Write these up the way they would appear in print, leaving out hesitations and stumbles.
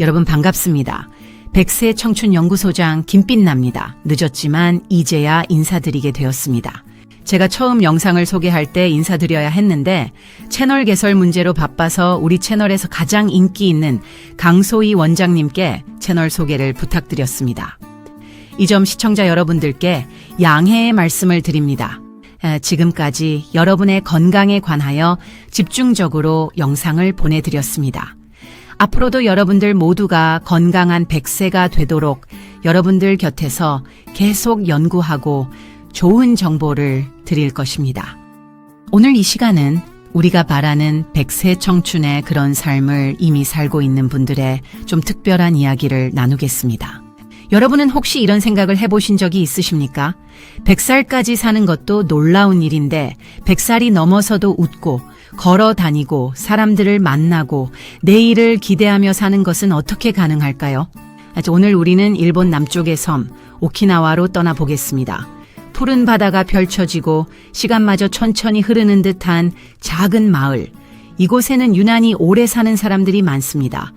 여러분 반갑습니다. 백세 청춘연구소장 김빛납니다. 늦었지만 이제야 인사드리게 되었습니다. 제가 처음 영상을 소개할 때 인사드려야 했는데 채널 개설 문제로 바빠서 우리 채널에서 가장 인기 있는 강소희 원장님께 채널 소개를 부탁드렸습니다. 이 점 시청자 여러분들께 양해의 말씀을 드립니다. 지금까지 여러분의 건강에 관하여 집중적으로 영상을 보내드렸습니다. 앞으로도 여러분들 모두가 건강한 100세가 되도록 여러분들 곁에서 계속 연구하고 좋은 정보를 드릴 것입니다. 오늘 이 시간은 우리가 바라는 100세 청춘의 그런 삶을 이미 살고 있는 분들의 좀 특별한 이야기를 나누겠습니다. 여러분은 혹시 이런 생각을 해보신 적이 있으십니까? 100살까지 사는 것도 놀라운 일인데 100살이 넘어서도 웃고 걸어 다니고 사람들을 만나고 내일을 기대하며 사는 것은 어떻게 가능할까요? 오늘 우리는 일본 남쪽의 섬 오키나와로 떠나보겠습니다. 푸른 바다가 펼쳐지고 시간마저 천천히 흐르는 듯한 작은 마을. 이곳에는 유난히 오래 사는 사람들이 많습니다.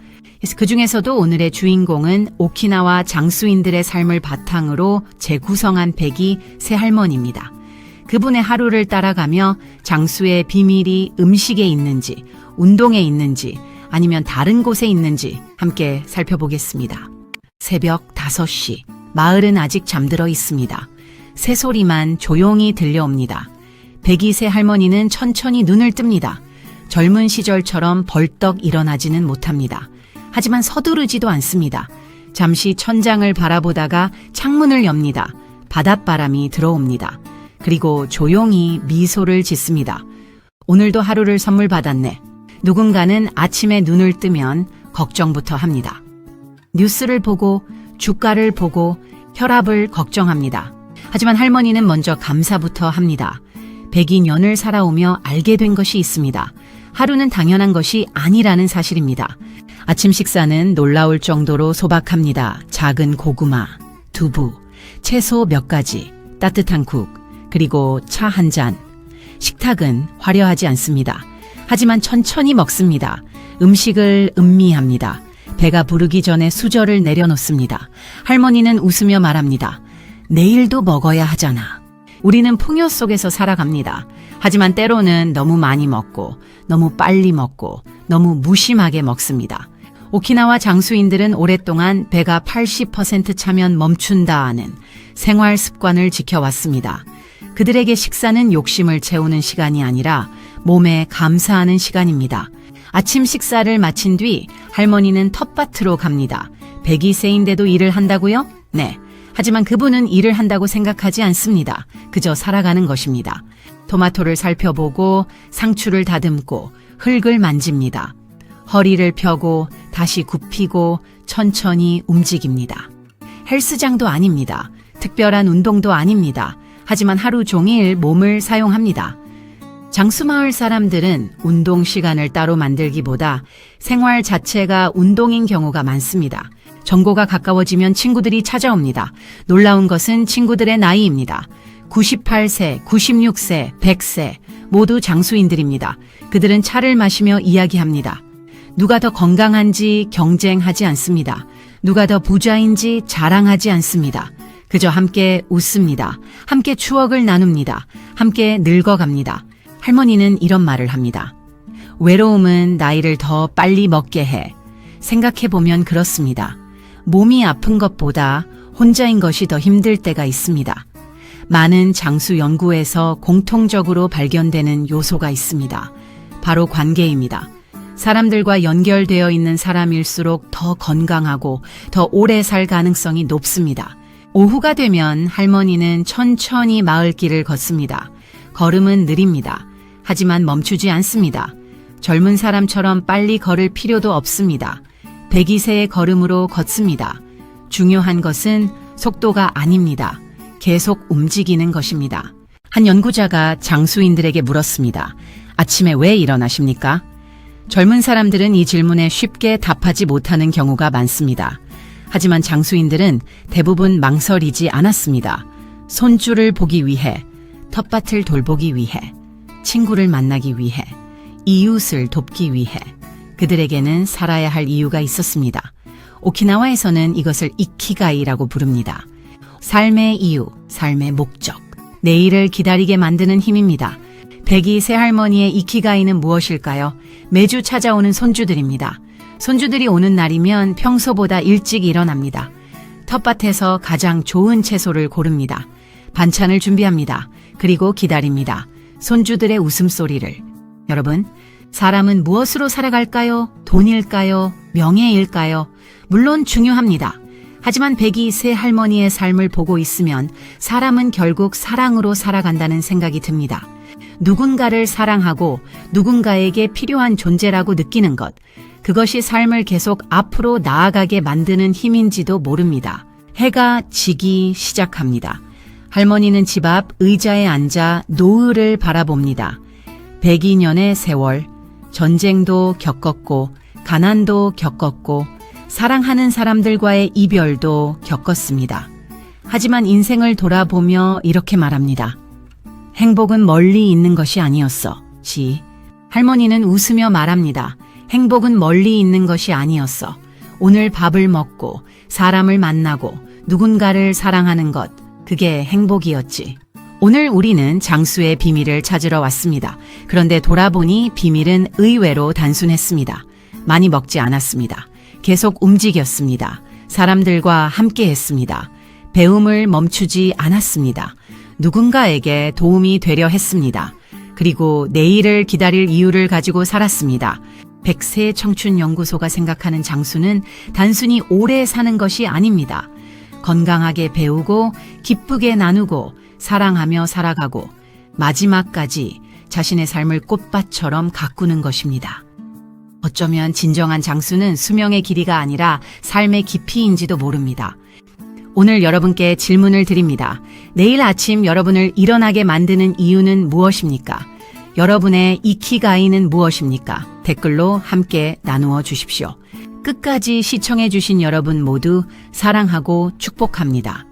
그 중에서도 오늘의 주인공은 오키나와 장수인들의 삶을 바탕으로 재구성한 백이 새할머니입니다. 그분의 하루를 따라가며 장수의 비밀이 음식에 있는지, 운동에 있는지, 아니면 다른 곳에 있는지 함께 살펴보겠습니다. 새벽 5시, 마을은 아직 잠들어 있습니다. 새소리만 조용히 들려옵니다. 백이 새할머니는 천천히 눈을 뜹니다. 젊은 시절처럼 벌떡 일어나지는 못합니다. 하지만 서두르지도 않습니다. 잠시 천장을 바라보다가 창문을 엽니다. 바닷바람이 들어옵니다. 그리고 조용히 미소를 짓습니다. 오늘도 하루를 선물 받았네. 누군가는 아침에 눈을 뜨면 걱정부터 합니다. 뉴스를 보고 주가를 보고 혈압을 걱정합니다. 하지만 할머니는 먼저 감사부터 합니다. 102년을 살아오며 알게 된 것이 있습니다. 하루는 당연한 것이 아니라는 사실입니다. 아침 식사는 놀라울 정도로 소박합니다. 작은 고구마, 두부, 채소 몇 가지, 따뜻한 국, 그리고 차 한 잔. 식탁은 화려하지 않습니다. 하지만 천천히 먹습니다. 음식을 음미합니다. 배가 부르기 전에 수저를 내려놓습니다. 할머니는 웃으며 말합니다. 내일도 먹어야 하잖아. 우리는 풍요 속에서 살아갑니다. 하지만 때로는 너무 많이 먹고 너무 빨리 먹고 너무 무심하게 먹습니다. 오키나와 장수인들은 오랫동안 배가 80% 차면 멈춘다 하는 생활 습관을 지켜왔습니다. 그들에게 식사는 욕심을 채우는 시간이 아니라 몸에 감사하는 시간입니다. 아침 식사를 마친 뒤 할머니는 텃밭으로 갑니다. 102세인데도 일을 한다고요? 네. 하지만 그분은 일을 한다고 생각하지 않습니다. 그저 살아가는 것입니다. 토마토를 살펴보고 상추를 다듬고 흙을 만집니다. 허리를 펴고 다시 굽히고 천천히 움직입니다. 헬스장도 아닙니다. 특별한 운동도 아닙니다. 하지만 하루 종일 몸을 사용합니다. 장수마을 사람들은 운동 시간을 따로 만들기보다 생활 자체가 운동인 경우가 많습니다. 정고가 가까워지면 친구들이 찾아옵니다. 놀라운 것은 친구들의 나이입니다. 98세, 96세, 100세 모두 장수인들입니다. 그들은 차를 마시며 이야기합니다. 누가 더 건강한지 경쟁하지 않습니다. 누가 더 부자인지 자랑하지 않습니다. 그저 함께 웃습니다. 함께 추억을 나눕니다. 함께 늙어갑니다. 할머니는 이런 말을 합니다. 외로움은 나이를 더 빨리 먹게 해. 생각해보면 그렇습니다. 몸이 아픈 것보다 혼자인 것이 더 힘들 때가 있습니다. 많은 장수 연구에서 공통적으로 발견되는 요소가 있습니다. 바로 관계입니다. 사람들과 연결되어 있는 사람일수록 더 건강하고 더 오래 살 가능성이 높습니다. 오후가 되면 할머니는 천천히 마을길을 걷습니다. 걸음은 느립니다. 하지만 멈추지 않습니다. 젊은 사람처럼 빨리 걸을 필요도 없습니다. 102세의 걸음으로 걷습니다. 중요한 것은 속도가 아닙니다. 계속 움직이는 것입니다. 한 연구자가 장수인들에게 물었습니다. 아침에 왜 일어나십니까? 젊은 사람들은 이 질문에 쉽게 답하지 못하는 경우가 많습니다. 하지만 장수인들은 대부분 망설이지 않았습니다. 손주를 보기 위해, 텃밭을 돌보기 위해, 친구를 만나기 위해, 이웃을 돕기 위해 그들에게는 살아야 할 이유가 있었습니다. 오키나와에서는 이것을 이키가이라고 부릅니다. 삶의 이유, 삶의 목적, 내일을 기다리게 만드는 힘입니다. 백이 새할머니의 이키가이는 무엇일까요? 매주 찾아오는 손주들입니다. 손주들이 오는 날이면 평소보다 일찍 일어납니다. 텃밭에서 가장 좋은 채소를 고릅니다. 반찬을 준비합니다. 그리고 기다립니다. 손주들의 웃음소리를. 여러분, 사람은 무엇으로 살아갈까요? 돈일까요? 명예일까요? 물론 중요합니다. 하지만 백이 새할머니의 삶을 보고 있으면 사람은 결국 사랑으로 살아간다는 생각이 듭니다. 누군가를 사랑하고 누군가에게 필요한 존재라고 느끼는 것, 그것이 삶을 계속 앞으로 나아가게 만드는 힘인지도 모릅니다. 해가 지기 시작합니다. 할머니는 집 앞 의자에 앉아 노을을 바라봅니다. 102년의 세월, 전쟁도 겪었고 가난도 겪었고 사랑하는 사람들과의 이별도 겪었습니다. 하지만 인생을 돌아보며 이렇게 말합니다. 행복은 멀리 있는 것이 아니었어. 할머니는 웃으며 말합니다. 행복은 멀리 있는 것이 아니었어. 오늘 밥을 먹고 사람을 만나고 누군가를 사랑하는 것, 그게 행복이었지. 오늘 우리는 장수의 비밀을 찾으러 왔습니다. 그런데 돌아보니 비밀은 의외로 단순했습니다. 많이 먹지 않았습니다. 계속 움직였습니다. 사람들과 함께 했습니다. 배움을 멈추지 않았습니다. 누군가에게 도움이 되려 했습니다. 그리고 내일을 기다릴 이유를 가지고 살았습니다. 백세 청춘 연구소가 생각하는 장수는 단순히 오래 사는 것이 아닙니다. 건강하게 배우고 기쁘게 나누고 사랑하며 살아가고 마지막까지 자신의 삶을 꽃밭처럼 가꾸는 것입니다. 어쩌면 진정한 장수는 수명의 길이가 아니라 삶의 깊이인지도 모릅니다. 오늘 여러분께 질문을 드립니다. 내일 아침 여러분을 일어나게 만드는 이유는 무엇입니까? 여러분의 이키가이는 무엇입니까? 댓글로 함께 나누어 주십시오. 끝까지 시청해 주신 여러분 모두 사랑하고 축복합니다.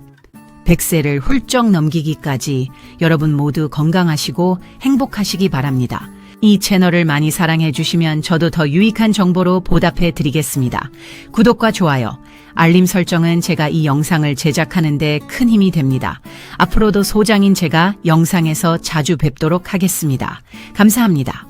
100세를 훌쩍 넘기기까지 여러분 모두 건강하시고 행복하시기 바랍니다. 이 채널을 많이 사랑해 주시면 저도 더 유익한 정보로 보답해 드리겠습니다. 구독과 좋아요, 알림 설정은 제가 이 영상을 제작하는 데 큰 힘이 됩니다. 앞으로도 소장인 제가 영상에서 자주 뵙도록 하겠습니다. 감사합니다.